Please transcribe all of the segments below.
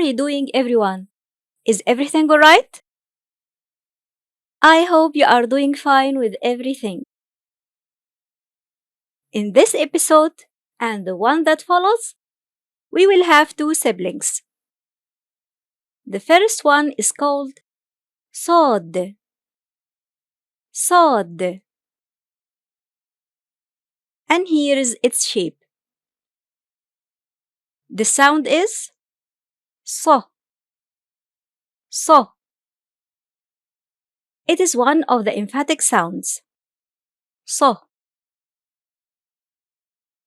you doing, everyone? Is everything alright? I hope you are doing fine with everything. In this episode, and the one that follows, we will have two siblings. The first one is called صاد. صاد. And here is its shape. The sound is ص. ص. It is one of the emphatic sounds. ص.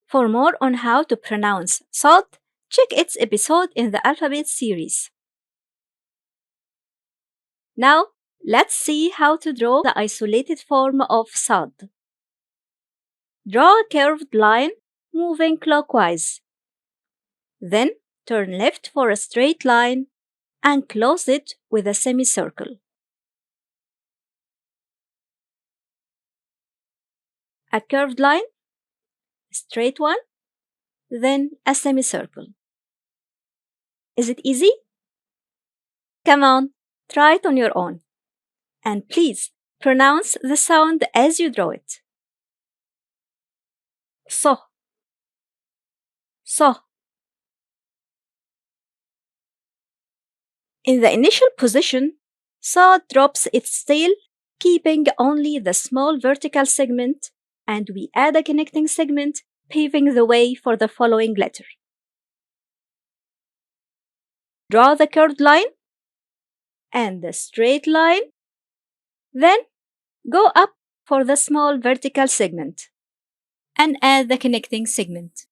For more on how to pronounce صاد, check its episode in the alphabet series. Now, let's see how to draw the isolated form of صاد. Draw a curved line moving clockwise. Then turn left for a straight line and close it with a semicircle. A curved line, a straight one, then a semicircle. Is it easy? Come on, try it on your own. And please pronounce the sound as you draw it. ص. ص. In the initial position, صاد drops its tail, keeping only the small vertical segment, and we add a connecting segment, paving the way for the following letter. Draw the curved line and the straight line, then go up for the small vertical segment and add the connecting segment.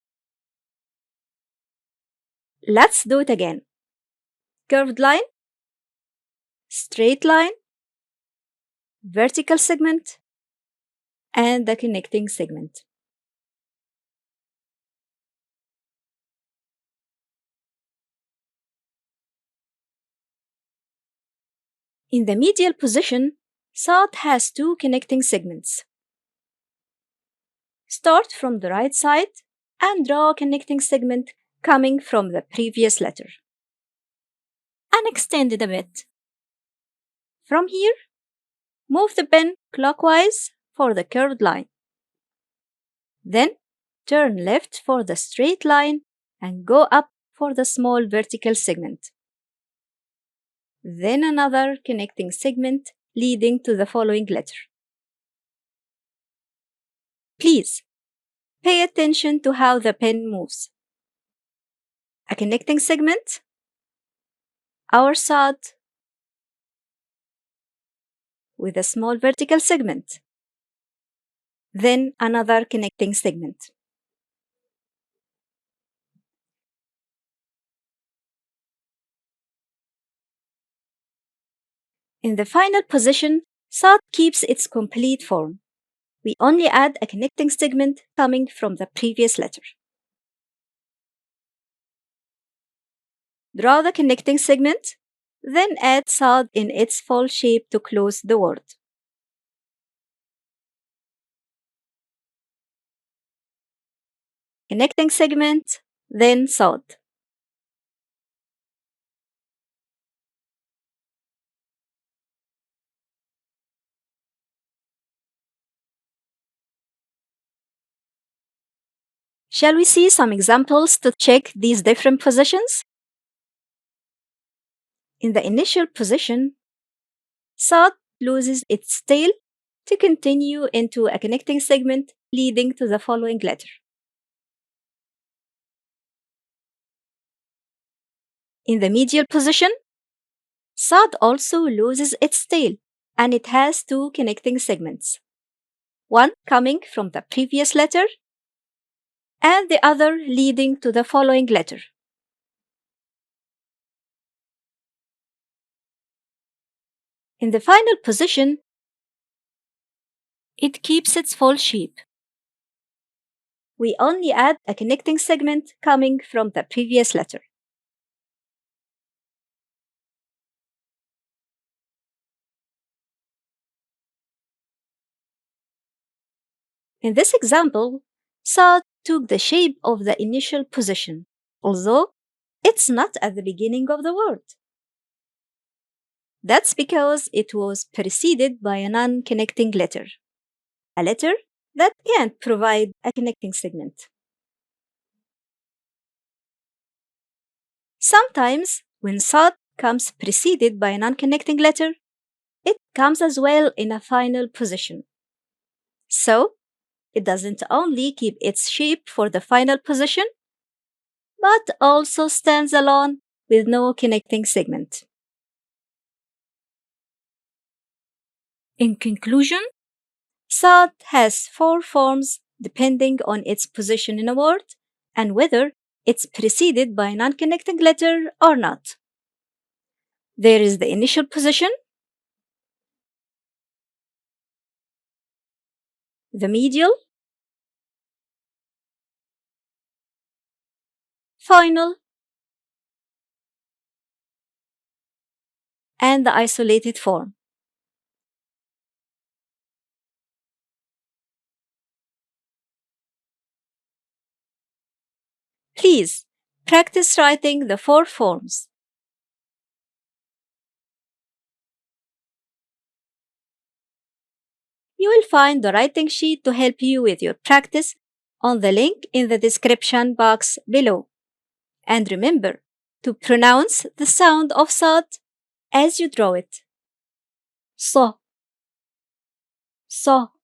Let's do it again. Curved line, straight line, vertical segment, and the connecting segment. In the medial position, صاد has two connecting segments. Start from the right side and draw a connecting segment coming from the previous letter. And extend it a bit. From here, move the pen clockwise for the curved line. Then turn left for the straight line and go up for the small vertical segment. Then another connecting segment leading to the following letter. Please pay attention to how the pen moves. A connecting segment, our صاد, with a small vertical segment, then another connecting segment. In the final position, صاد keeps its complete form. We only add a connecting segment coming from the previous letter. Draw the connecting segment, then add صاد in its full shape to close the word. Connecting segment, then صاد. Shall we see some examples to check these different positions? In the initial position, صاد loses its tail to continue into a connecting segment leading to the following letter. In the medial position, صاد also loses its tail and it has two connecting segments, one coming from the previous letter and the other leading to the following letter. In the final position, it keeps its full shape. We only add a connecting segment coming from the previous letter. In this example, صاد took the shape of the initial position, although It's not at the beginning of the word. That's because it was preceded by a non connecting letter, a letter that can't provide a connecting segment. Sometimes, when sad comes preceded by a non connecting letter, it comes as well in a final position. So, it doesn't only keep its shape for the final position, but also stands alone with no connecting segment. In conclusion, sad has four forms depending on its position in a word and whether it's preceded by a non connecting letter or not. There is the initial position, the medial, final, and the isolated form. Please practice writing the four forms. You will find the writing sheet to help you with your practice on the link in the description box below. And remember to pronounce the sound of sad as you draw it. So, so.